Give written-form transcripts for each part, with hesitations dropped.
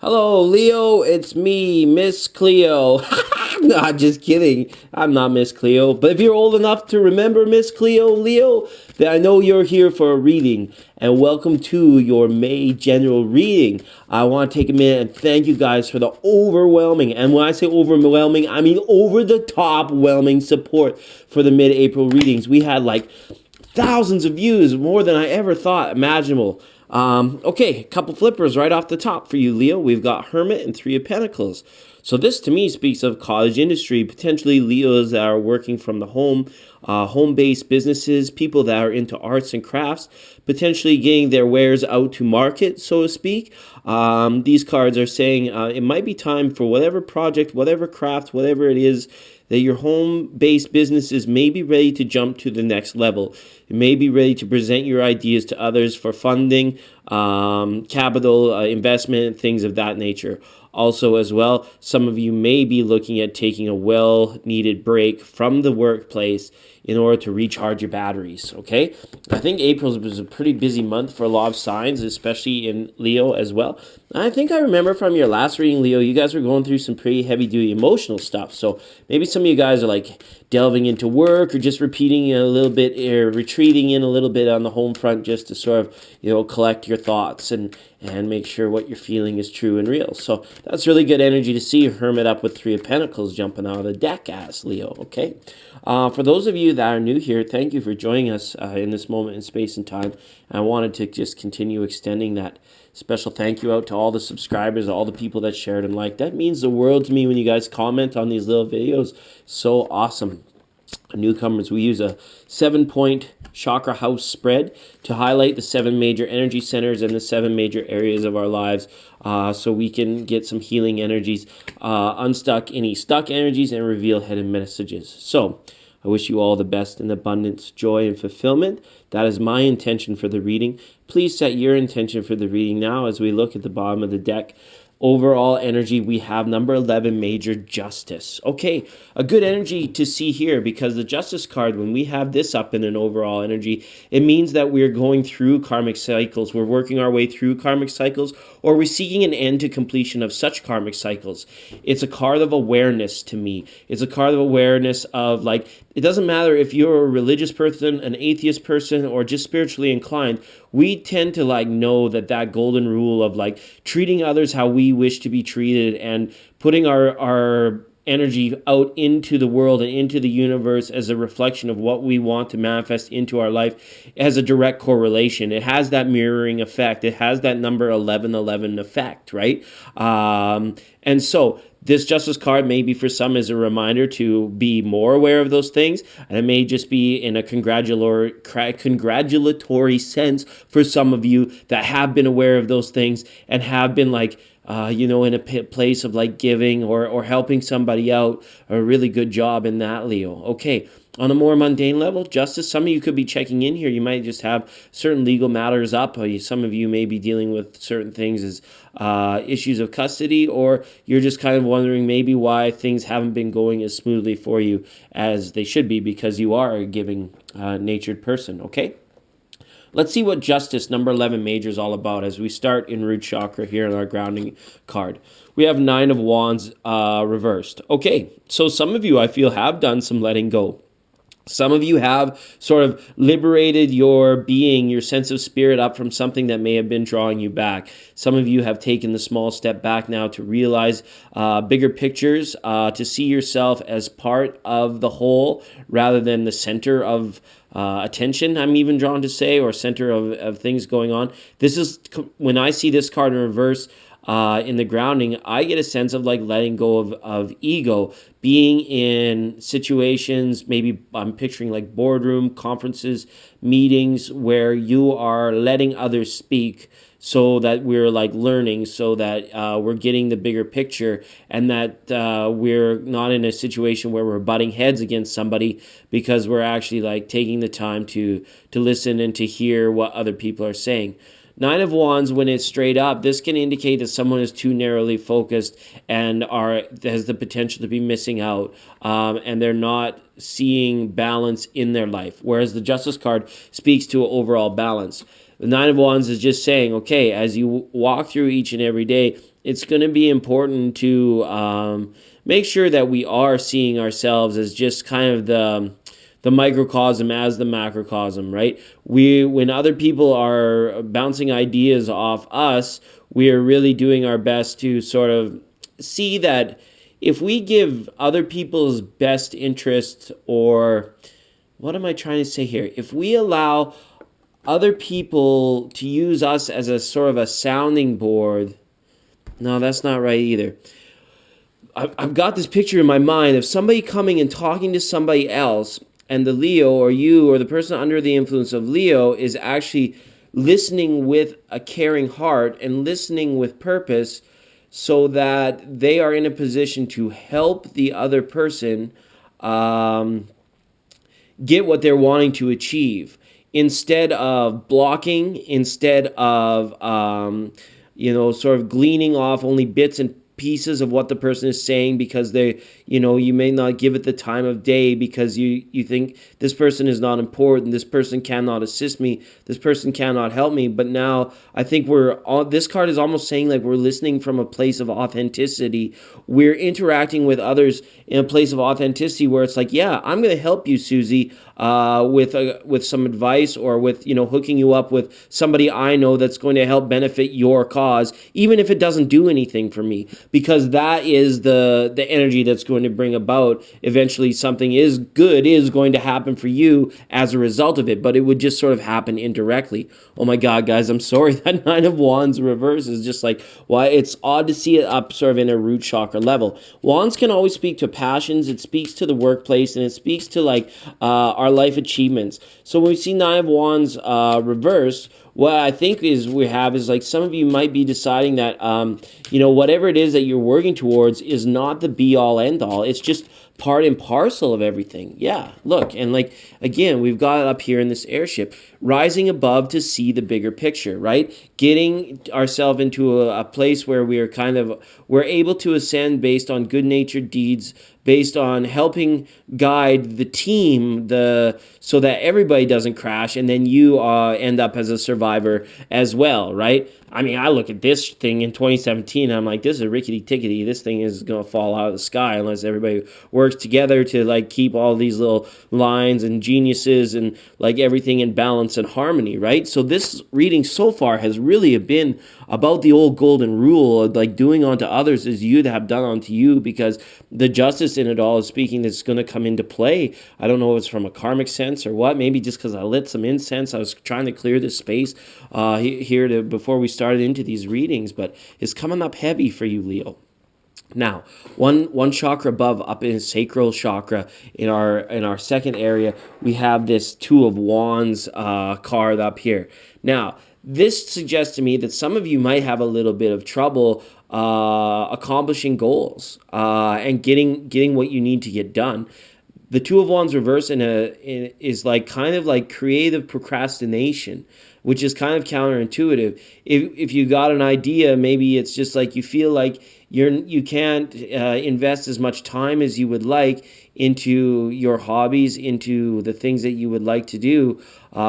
Hello, Leo. It's me, Miss Cleo. No, just kidding. I'm not Miss Cleo. But if you're old enough to remember Miss Cleo, Leo, then I know you're here for a reading. And welcome to your May general reading. I want to take a minute and thank you guys for the overwhelming, and when I say overwhelming, I mean over the top whelming support for the mid-April readings. We had like thousands of views, more than I ever thought imaginable. Okay, a couple flippers right off the top for you, Leo. We've got Hermit and Three of Pentacles. So this to me speaks of cottage industry, potentially Leos that are working from the home, home-based businesses, people that are into arts and crafts, potentially getting their wares out to market, so to speak. These cards are saying it might be time for whatever project, whatever craft, whatever it is, that your home-based businesses may be ready to jump to the next level. You may be ready to present your ideas to others for funding, capital, investment, things of that nature. Also, as well, some of you may be looking at taking a well-needed break from the workplace in order to recharge your batteries, okay? I think April was a pretty busy month for a lot of signs, especially in Leo as well. I think I remember from your last reading, Leo, you guys were going through some pretty heavy-duty emotional stuff. So maybe some of you guys are like delving into work or just repeating a little bit or retreating in a little bit on the home front just to sort of, collect your thoughts and make sure what you're feeling is true and real. So that's really good energy to see Hermit up with Three of Pentacles jumping out of the deck as Leo, okay? For those of you that are new here, thank you for joining us in this moment in space and time. I wanted to just continue extending that special thank you out to all the subscribers, all the people that shared and liked. That means the world to me when you guys comment on these little videos. So awesome. Newcomers, we use a 7-point chakra house spread to highlight the 7 major energy centers and the 7 major areas of our lives, so we can get some healing energies, unstuck any stuck energies, and reveal hidden messages. So I wish you all the best in abundance, joy, and fulfillment. That is my intention for the reading. Please set your intention for the reading now as we look at the bottom of the deck. Overall energy, we have number 11, major justice. Okay, a good energy to see here, because the justice card, when we have this up in an overall energy, it means that we're going through karmic cycles. We're working our way through karmic cycles, or we're seeking an end to completion of such karmic cycles. It's a card of awareness to me. It's a card of awareness of, like, it doesn't matter if you're a religious person, an atheist person, or just spiritually inclined. We tend to know that golden rule of treating others how we wish to be treated and putting our energy out into the world and into the universe as a reflection of what we want to manifest into our life has a direct correlation. It has that mirroring effect. It has that number 1111 effect, right? And so this justice card maybe for some is a reminder to be more aware of those things, and it may just be in a congratulatory sense for some of you that have been aware of those things and have been in a place of giving or helping somebody out. A really good job in that, Leo. Okay. On a more mundane level, justice, some of you could be checking in here. You might just have certain legal matters up. Some of you may be dealing with certain things as issues of custody, or you're just kind of wondering maybe why things haven't been going as smoothly for you as they should be, because you are a giving natured person, okay? Let's see what justice, number 11, major is all about as we start in root chakra here in our grounding card. We have 9 of Wands reversed. Okay, so some of you, I feel, have done some letting go. Some of you have sort of liberated your being, your sense of spirit up from something that may have been drawing you back. Some of you have taken the small step back now to realize bigger pictures, to see yourself as part of the whole rather than the center of attention, I'm even drawn to say, or center of things going on. This is, when I see this card in reverse, in the grounding, I get a sense of letting go of ego, being in situations, maybe I'm picturing boardroom, conferences, meetings, where you are letting others speak so that we're learning, so that we're getting the bigger picture, and that we're not in a situation where we're butting heads against somebody, because we're actually taking the time to listen and to hear what other people are saying. 9 of Wands, when it's straight up, this can indicate that someone is too narrowly focused and has the potential to be missing out, and they're not seeing balance in their life, whereas the Justice card speaks to an overall balance. The Nine of Wands is just saying, okay, as you walk through each and every day, it's going to be important to make sure that we are seeing ourselves as just kind of the microcosm as the macrocosm, right? When other people are bouncing ideas off us, we are really doing our best to sort of see that if we give other people's best interests, or what am I trying to say here? If we allow other people to use us as a sort of a sounding board, no, that's not right either. I've got this picture in my mind of somebody coming and talking to somebody else, and the Leo or you or the person under the influence of Leo is actually listening with a caring heart and listening with purpose, so that they are in a position to help the other person get what they're wanting to achieve, instead of blocking, instead of sort of gleaning off only bits and pieces of what the person is saying, because you may not give it the time of day because you think this person is not important, this person cannot assist me, this person cannot help me. But now I think this card is almost saying like we're listening from a place of authenticity. We're interacting with others in a place of authenticity where it's like, yeah, I'm going to help you, Susie, with some advice, or with hooking you up with somebody I know that's going to help benefit your cause, even if it doesn't do anything for me, because that is the energy that's going to bring about eventually something is going to happen for you as a result of it. But it would just sort of happen indirectly. Oh my God, guys, I'm sorry. That Nine of Wands reverse is just like, why it's odd to see it up sort of in a root chakra level. Wands can always speak to passions. It speaks to the workplace, and it speaks to like our life achievements. So when we see Nine of Wands reversed, what I think is like some of you might be deciding that whatever it is that you're working towards is not the be all end all. It's just part and parcel of everything. Yeah, look, and like again, we've got it up here in this airship, rising above to see the bigger picture, right? Getting ourselves into a place where we're able to ascend based on good-natured deeds, based on helping guide the team, so that everybody doesn't crash, and then you end up as a survivor as well, right? I mean, I look at this thing in 2017, and I'm like, this is a rickety-tickety. This thing is going to fall out of the sky unless everybody works together to like keep all these little lines and geniuses and like everything in balance and harmony, right? So this reading so far has really been about the old golden rule of like doing unto others as you'd have done unto you, because the justice in it all is speaking that's going to come into play. I don't know if it's from a karmic sense or what, maybe just because I lit some incense. I was trying to clear this space here before we started into these readings, but it's coming up heavy for you, Leo. Now, one chakra above, up in sacral chakra, in our second area, we have this Two of Wands card up here. Now, this suggests to me that some of you might have a little bit of trouble accomplishing goals and getting what you need to get done. The Two of Wands reverse is like kind of like creative procrastination, which is kind of counterintuitive. If you got an idea, maybe it's just like you feel like you can't invest as much time as you would like into your hobbies, into the things that you would like to do,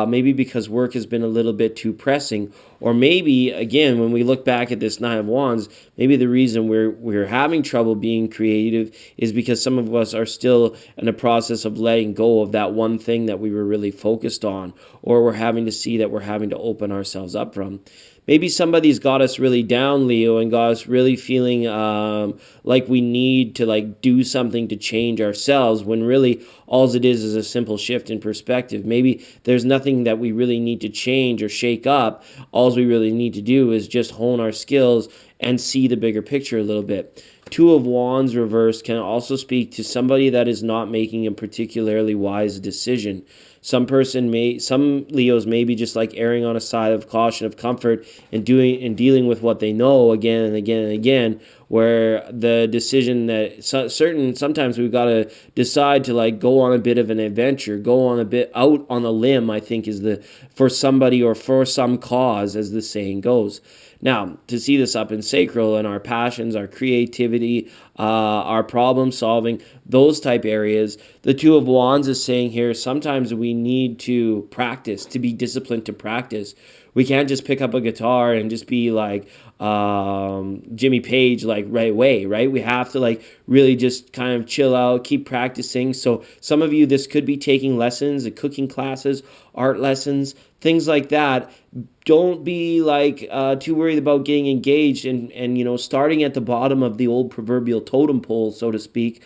maybe because work has been a little bit too pressing. Or maybe, again, when we look back at this Nine of Wands, maybe the reason we're having trouble being creative is because some of us are still in the process of letting go of that one thing that we were really focused on, or we're having to see that we're having to open ourselves up from. Maybe somebody's got us really down, Leo, and got us really feeling like we need to like do something to change ourselves, when really all it is a simple shift in perspective. Maybe there's nothing that we really need to change or shake up. All we really need to do is just hone our skills and see the bigger picture a little bit. Two of Wands reversed can also speak to somebody that is not making a particularly wise decision. Some Leos may be just like erring on a side of caution, of comfort, and dealing with what they know again and again and again, where the decision that sometimes we've got to decide to like go on a bit of an adventure, go on a bit out on a limb, I think is for somebody or for some cause, as the saying goes. Now, to see this up in sacral and our passions, our creativity, our problem solving, those type areas. The Two of Wands is saying here, sometimes we need to practice, to be disciplined to practice. We can't just pick up a guitar and just be like Jimmy Page, like right away, right? We have to like really just kind of chill out, keep practicing. So some of you, this could be taking lessons, cooking classes, art lessons, things like that. Don't be like too worried about getting engaged and starting at the bottom of the old proverbial totem pole, so to speak.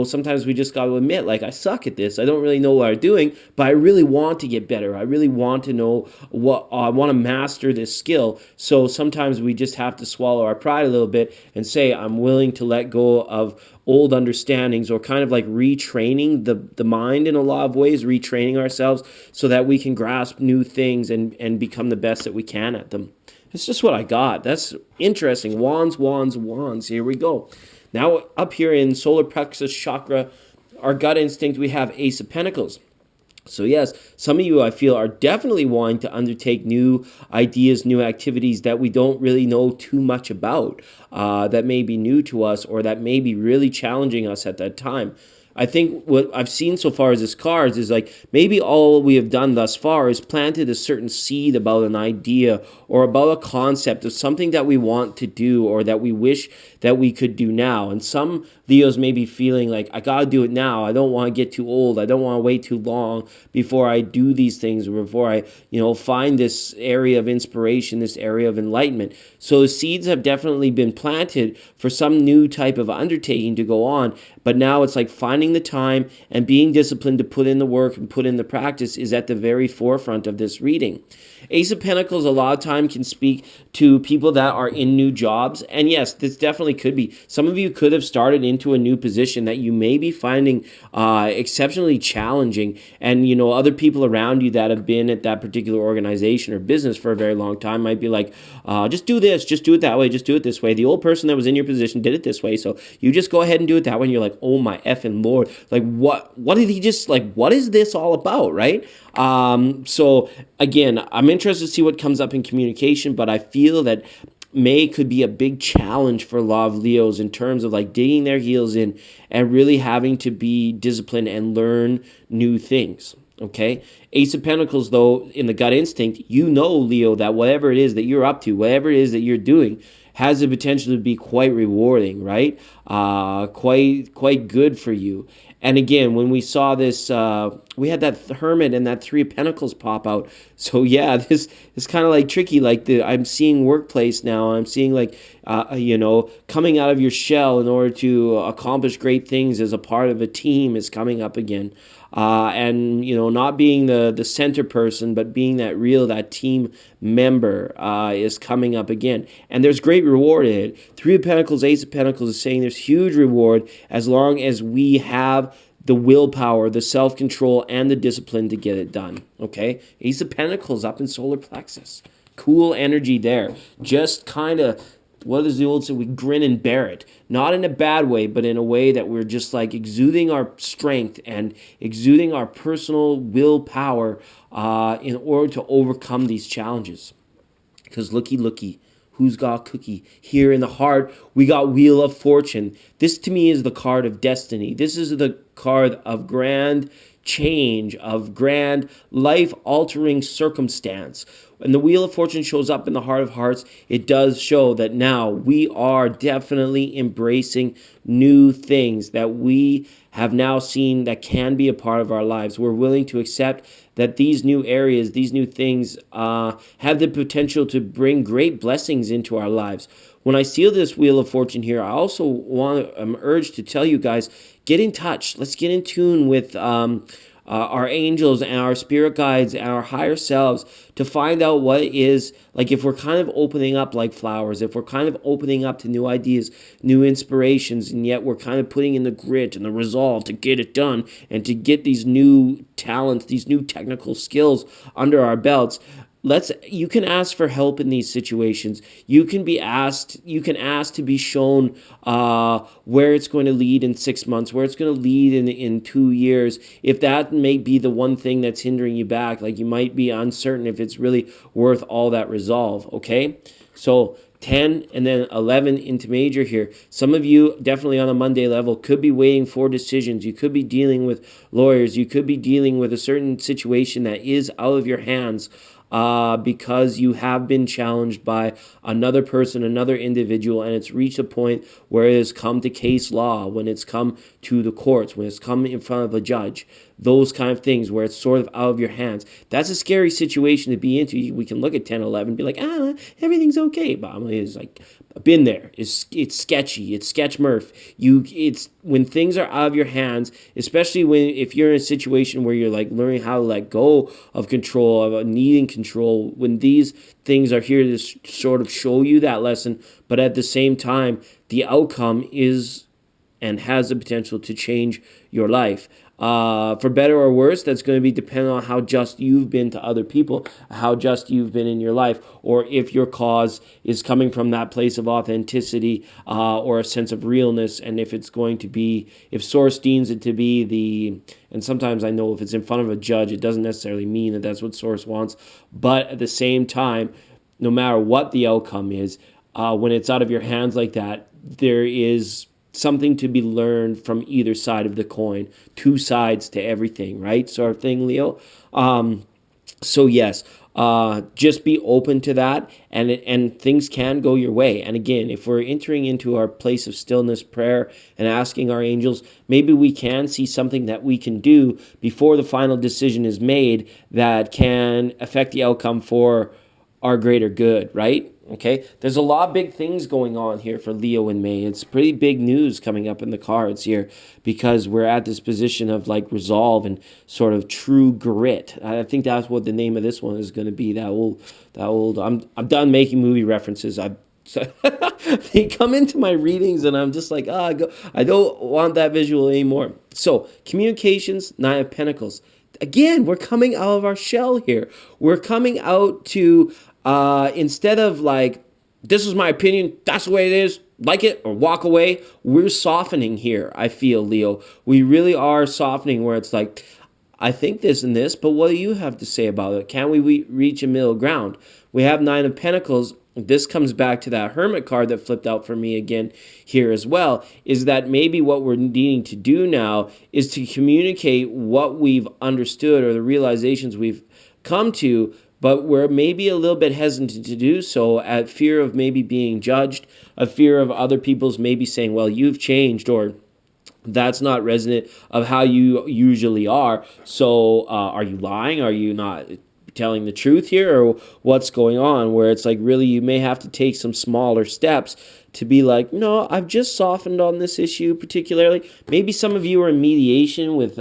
Sometimes we just got to admit, like, I suck at this. I don't really know what I'm doing, but I really want to get better. I really want to know what I want to master this skill. So sometimes we just have to swallow our pride a little bit and say, I'm willing to let go of old understandings, or kind of like retraining the mind in a lot of ways, retraining ourselves so that we can grasp new things and become the best that we can at them. It's just what I got. That's interesting. Wands, wands, wands. Here we go. Now up here in solar plexus chakra, our gut instinct, we have Ace of Pentacles. So yes, some of you, I feel, are definitely wanting to undertake new ideas, new activities that we don't really know too much about, that may be new to us, or that may be really challenging us at that time. I think what I've seen so far as this cards is like maybe all we have done thus far is planted a certain seed about an idea or about a concept of something that we want to do or that we wish that we could do now. And some Leos may be feeling like, I got to do it now. I don't want to get too old. I don't want to wait too long before I do these things, or before I, find this area of inspiration, this area of enlightenment. So the seeds have definitely been planted for some new type of undertaking to go on. But now it's like finding the time and being disciplined to put in the work and put in the practice is at the very forefront of this reading. Ace of Pentacles a lot of time can speak to people that are in new jobs. And yes, this definitely could be. Some of you could have started into a new position that you may be finding exceptionally challenging. And, other people around you that have been at that particular organization or business for a very long time might be like, just do this, just do it that way, just do it this way. The old person that was in your position did it this way, so you just go ahead and do it that way. And you're like, oh my effing Lord, like what did he just, like, what is this all about, right? So again, I'm interested to see what comes up in communication, but I feel that May could be a big challenge for a lot of Leos in terms of like digging their heels in and really having to be disciplined and learn new things. Okay, Ace of Pentacles, though, in the gut instinct, Leo, that whatever it is that you're up to, whatever it is that you're doing, has the potential to be quite rewarding, right? Quite good for you. And again, when we saw this, we had that Hermit and that Three of Pentacles pop out. So yeah, this is kind of like tricky. Like I'm seeing workplace now. I'm seeing like, coming out of your shell in order to accomplish great things as a part of a team is coming up again. And not being the center person, but being that team member is coming up again. And there's great reward in it. Three of Pentacles, Ace of Pentacles is saying there's huge reward as long as we have the willpower, the self-control, and the discipline to get it done. Okay? Ace of Pentacles up in solar plexus. Cool energy there. Just kind of, what does the old say? We grin and bear it. Not in a bad way, but in a way that we're just like exuding our strength and exuding our personal willpower in order to overcome these challenges. Because looky, who's got cookie? Here in the heart, we got Wheel of Fortune. This to me is the card of destiny. This is the card of grand change, of grand life-altering circumstance. When the Wheel of Fortune shows up in the Heart of Hearts, it does show that now we are definitely embracing new things that we have now seen that can be a part of our lives. We're willing to accept that these new areas, these new things have the potential to bring great blessings into our lives. When I see this Wheel of Fortune here, I also I'm urged to tell you guys, get in touch. Let's get in tune with our angels and our spirit guides and our higher selves to find out what is, like, if we're kind of opening up like flowers, if we're kind of opening up to new ideas, new inspirations, and yet we're kind of putting in the grit and the resolve to get it done and to get these new talents, these new technical skills under our belts. You can ask for help in these situations. You can ask to be shown where it's going to lead in 6 months, where it's going to lead in 2 years. If that may be the one thing that's hindering you back, like you might be uncertain if it's really worth all that resolve, okay? So 10 and then 11 into major here. Some of you definitely on a Monday level could be waiting for decisions. You could be dealing with lawyers. You could be dealing with a certain situation that is out of your hands because you have been challenged by another person, another individual, and it's reached a point where it has come to case law, when it's come to the courts, when it's come in front of a judge, those kind of things where it's sort of out of your hands. That's a scary situation to be into. We can look at 10, 11 and be like, everything's okay. But I'm like, been there. It's sketchy. It's sketch murph. It's when things are out of your hands, especially if you're in a situation where you're like learning how to let go of control, of needing control, when these things are here to sort of show you that lesson, but at the same time, the outcome is and has the potential to change your life. For better or worse, that's going to be dependent on how just you've been to other people, how just you've been in your life, or if your cause is coming from that place of authenticity or a sense of realness, and if it's going to be, if Source deems it to be and sometimes I know if it's in front of a judge, it doesn't necessarily mean that that's what Source wants, but at the same time, no matter what the outcome is, when it's out of your hands like that, there is something to be learned from either side of the coin. Two sides to everything, right? Sort of thing, Leo. So yes, just be open to that, and things can go your way. And again, if we're entering into our place of stillness, prayer, and asking our angels, maybe we can see something that we can do before the final decision is made that can affect the outcome for our greater good, right? Okay, there's a lot of big things going on here for Leo in May. It's pretty big news coming up in the cards here because we're at this position of like resolve and sort of true grit. I think that's what the name of this one is going to be. That old. I'm done making movie references. They come into my readings and I'm just like, I don't want that visual anymore. So communications, 9 of Pentacles. Again, we're coming out of our shell here. We're coming out to instead of like, this is my opinion, that's the way it is, like it or walk away, we're softening here, I feel, Leo. We really are softening where it's like, I think this and this, but what do you have to say about it? Can we reach a middle ground? We have 9 of Pentacles. This comes back to that Hermit card that flipped out for me again here as well, is that maybe what we're needing to do now is to communicate what we've understood or the realizations we've come to, but we're maybe a little bit hesitant to do so at fear of maybe being judged, a fear of other people's maybe saying, well, you've changed, or that's not resonant of how you usually are. So are you lying? Are you not telling the truth here, or what's going on? Where it's like, really, you may have to take some smaller steps to be like, no, I've just softened on this issue particularly. Maybe some of you are in mediation with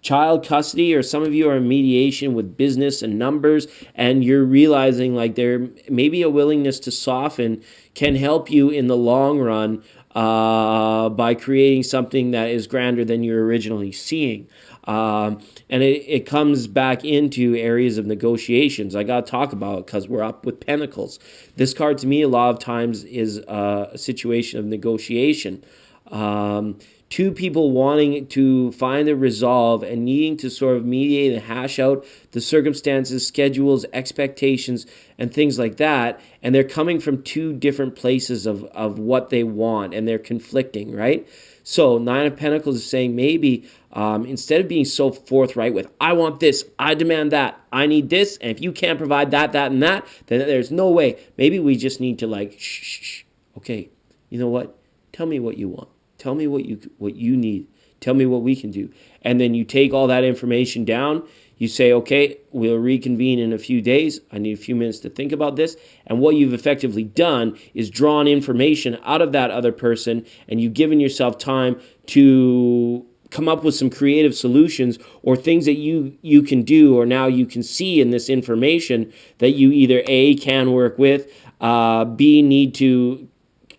child custody, or some of you are in mediation with business and numbers, and you're realizing like there may be a willingness to soften can help you in the long run by creating something that is grander than you're originally seeing. And it comes back into areas of negotiations. I got to talk about it because we're up with Pentacles. This card to me a lot of times is a situation of negotiation. Two people wanting to find a resolve and needing to sort of mediate and hash out the circumstances, schedules, expectations, and things like that. And they're coming from two different places of what they want, and they're conflicting, right? So 9 of Pentacles is saying maybe instead of being so forthright with, I want this, I demand that, I need this, and if you can't provide that, that, and that, then there's no way. Maybe we just need to like, shh. Okay, you know what? Tell me what you want. Tell me what you need. Tell me what we can do. And then you take all that information down. You say, okay, we'll reconvene in a few days. I need a few minutes to think about this. And what you've effectively done is drawn information out of that other person, and you've given yourself time to come up with some creative solutions or things that you can do, or now you can see in this information that you either A, can work with, B, need to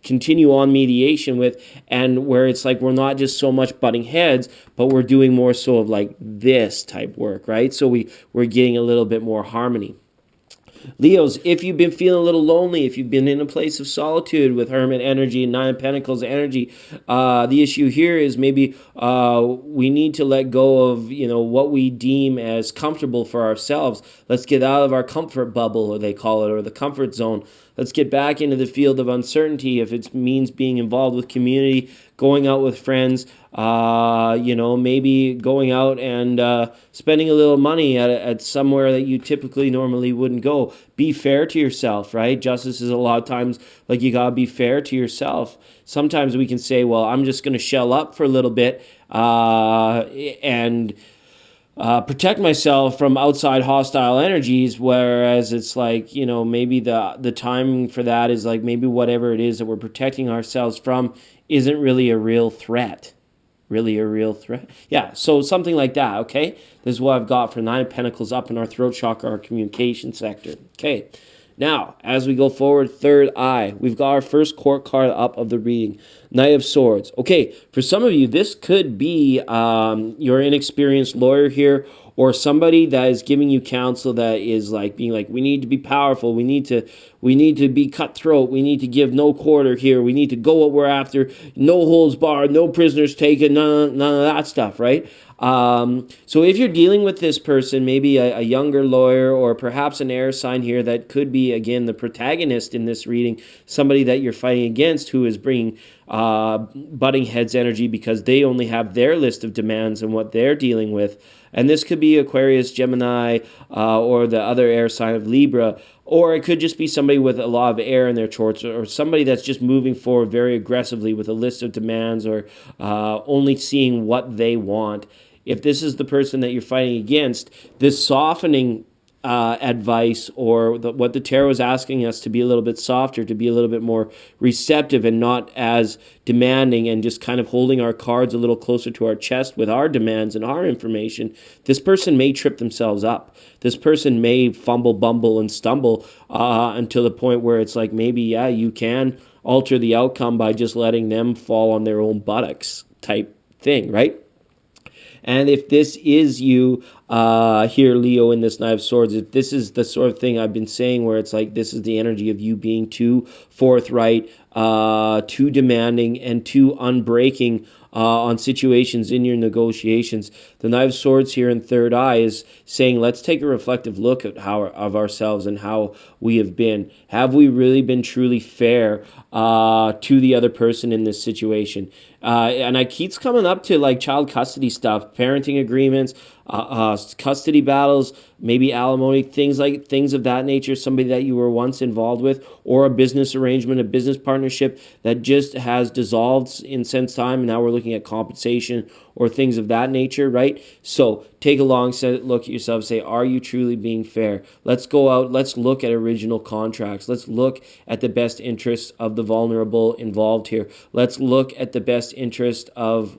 continue on mediation with, and where it's like we're not just so much butting heads, but we're doing more so of like this type work, right? So we're getting a little bit more harmony. Leos, if you've been feeling a little lonely, if you've been in a place of solitude with Hermit energy and 9 of Pentacles energy, the issue here is maybe we need to let go of, what we deem as comfortable for ourselves. Let's get out of our comfort bubble, or they call it, or the comfort zone. Let's get back into the field of uncertainty. If it means being involved with community, going out with friends, maybe going out and spending a little money at somewhere that you typically normally wouldn't go. Be fair to yourself, right? Justice is a lot of times like you gotta be fair to yourself. Sometimes we can say, well, I'm just going to shell up for a little bit and protect myself from outside hostile energies, whereas it's like, maybe the timing for that is like maybe whatever it is that we're protecting ourselves from isn't really a real threat. Yeah, so something like that, okay? This is what I've got for Nine of Pentacles up in our throat chakra, our communication sector. Okay, now, as we go forward, third eye, we've got our first court card up of the reading, Knight of Swords. Okay, for some of you, this could be your inexperienced lawyer here, or somebody that is giving you counsel that is like being like, we need to be powerful, we need to be cutthroat, we need to give no quarter here, we need to go what we're after, no holds barred, no prisoners taken, none of that stuff, right? So if you're dealing with this person, maybe a younger lawyer or perhaps an air sign here that could be, again, the protagonist in this reading, somebody that you're fighting against who is bringing butting heads energy because they only have their list of demands and what they're dealing with. And this could be Aquarius, Gemini, or the other air sign of Libra, or it could just be somebody with a lot of air in their charts, or somebody that's just moving forward very aggressively with a list of demands, or only seeing what they want. If this is the person that you're fighting against, this softening advice, or what the tarot is asking us to be a little bit softer, to be a little bit more receptive and not as demanding, and just kind of holding our cards a little closer to our chest with our demands and our information, this person may trip themselves up. This person may fumble, bumble, and stumble until the point where it's like, maybe, yeah, you can alter the outcome by just letting them fall on their own buttocks type thing, right? And if this is you here, Leo, in this Knight of Swords, if this is the sort of thing I've been saying where it's like this is the energy of you being too forthright, too demanding, and too unbreaking on situations in your negotiations, the Knight of Swords here in third eye is saying, let's take a reflective look at of ourselves and how we have been. Have we really been truly fair to the other person in this situation? And it keeps coming up to like child custody stuff, parenting agreements, custody battles, maybe alimony, things of that nature, somebody that you were once involved with, or a business arrangement, a business partnership that just has dissolved in since time, and now we're looking at compensation or things of that nature, right? So take a long look at yourself, say, are you truly being fair? Let's go out, let's look at original contracts. Let's look at the best interests of the vulnerable involved here. Let's look at the best interest of,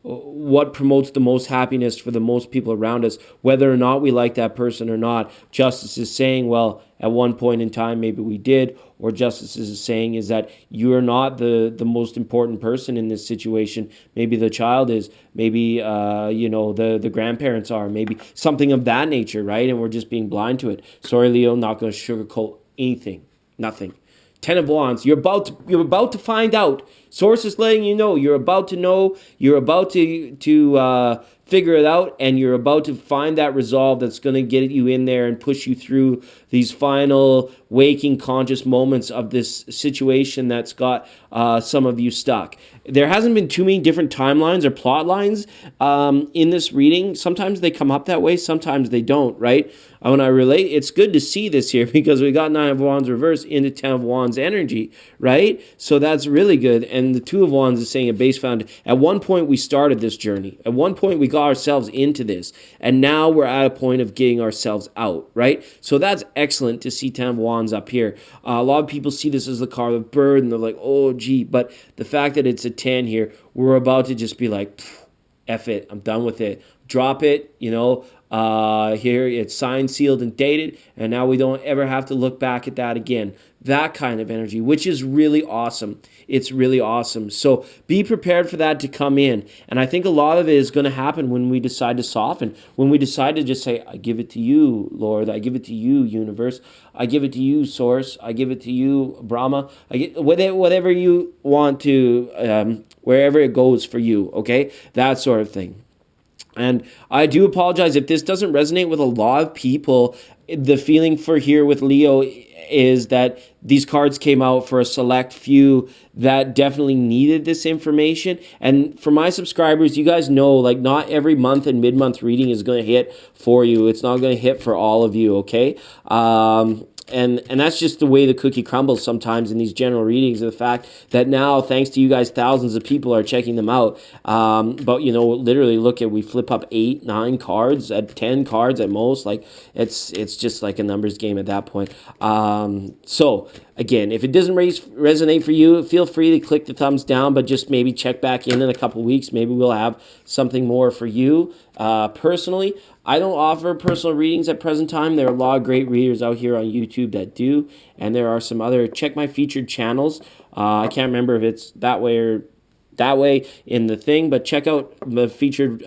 what promotes the most happiness for the most people around us, whether or not we like that person or not. Justice is saying, well, at one point in time, maybe we did, or Justice is saying is that you are not the most important person in this situation. Maybe the child is, maybe, the grandparents are, maybe something of that nature, right? And we're just being blind to it. Sorry, Leo, not going to sugarcoat anything, nothing. Ten of Wands, you're about to find out. Source is letting you know. You're about to know. You're about to figure it out, and you're about to find that resolve that's going to get you in there and push you through these final waking conscious moments of this situation that's got some of you stuck. There hasn't been too many different timelines or plot lines in this reading. Sometimes they come up that way, sometimes they don't, right? When I relate, it's good to see this here because we got Nine of Wands reversed into Ten of Wands energy, right? So that's really good. And the Two of Wands is saying a base found. At one point, we started this journey. At one point, we got ourselves into this. And now we're at a point of getting ourselves out, right? So that's excellent to see Ten of Wands up here. A lot of people see this as the card of bird, and they're like, oh, gee. But the fact that it's a 10 here, we're about to just be like, F it, I'm done with it. Drop it, here it's signed, sealed, and dated, and now we don't ever have to look back at that again. That kind of energy, which is really awesome. It's really awesome. So be prepared for that to come in. And I think a lot of it is going to happen when we decide to soften, when we decide to just say, I give it to you, Lord. I give it to you, universe. I give it to you, source. I give it to you, Brahma. Whatever you want to, wherever it goes for you, okay? That sort of thing. And I do apologize if this doesn't resonate with a lot of people. The feeling for here with Leo is that these cards came out for a select few that definitely needed this information. And for my subscribers, you guys know, like, not every month and mid-month reading is going to hit for you. It's not going to hit for all of you, okay? And that's just the way the cookie crumbles sometimes in these general readings, and the fact that now, thanks to you guys, thousands of people are checking them out. But, you know, literally look at, we flip up 8, 9 cards, at 10 cards at most. Like, it's just like a numbers game at that point. So again, if it doesn't resonate for you, feel free to click the thumbs down, but just maybe check back in a couple weeks. Maybe we'll have something more for you. Personally, I don't offer personal readings at present time. There are a lot of great readers out here on YouTube that do, and there are some other, check my featured channels. I can't remember if it's that way or that way in the thing, but check out the featured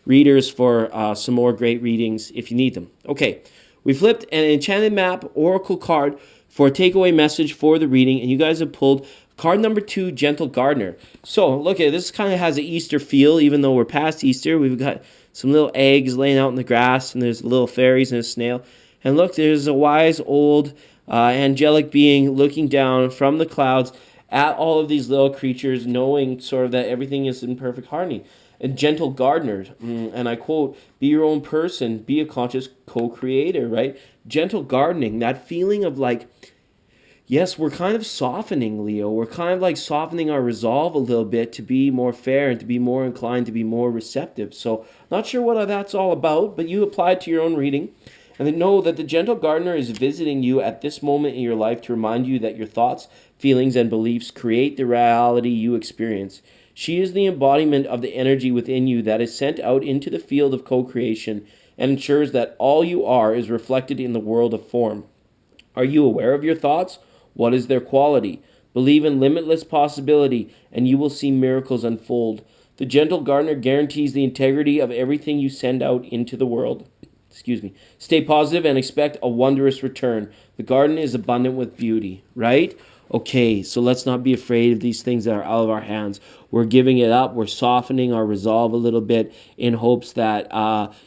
readers for some more great readings if you need them. Okay, we flipped an Enchanted Map Oracle card for a takeaway message for the reading, and you guys have pulled card number 2, Gentle Gardener. So look at this, kind of has an Easter feel, even though we're past Easter. We've got some little eggs laying out in the grass, and there's little fairies and a snail. And look, there's a wise old angelic being looking down from the clouds at all of these little creatures, knowing sort of that everything is in perfect harmony. And gentle gardeners, and I quote, be your own person, be a conscious co-creator, right? Gentle gardening, that feeling of like, yes, we're kind of softening, Leo. We're kind of like softening our resolve a little bit to be more fair and to be more inclined to be more receptive. So not sure what that's all about, but you apply it to your own reading. And then know that the gentle gardener is visiting you at this moment in your life to remind you that your thoughts, feelings, and beliefs create the reality you experience. She is the embodiment of the energy within you that is sent out into the field of co-creation and ensures that all you are is reflected in the world of form. Are you aware of your thoughts? What is their quality? Believe in limitless possibility, and you will see miracles unfold. The gentle gardener guarantees the integrity of everything you send out into the world. Stay positive and expect a wondrous return. The garden is abundant with beauty, right? Okay, so let's not be afraid of these things that are out of our hands. We're giving it up. We're softening our resolve a little bit in hopes that,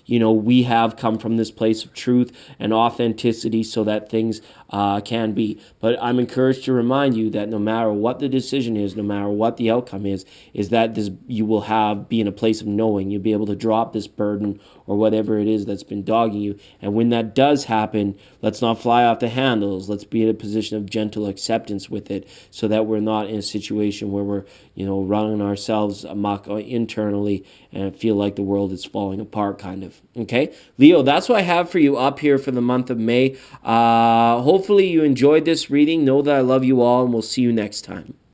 we have come from this place of truth and authenticity so that things can be. But I'm encouraged to remind you that no matter what the decision is, no matter what the outcome is that you will be in a place of knowing. You'll be able to drop this burden or whatever it is that's been dogging you. And when that does happen, let's not fly off the handles. Let's be in a position of gentle acceptance with it so that we're not in a situation where we're, running ourselves amok internally and feel like the world is falling apart, kind of. Okay? Leo, that's what I have for you up here for the month of May. Hopefully you enjoyed this reading. Know that I love you all, and we'll see you next time.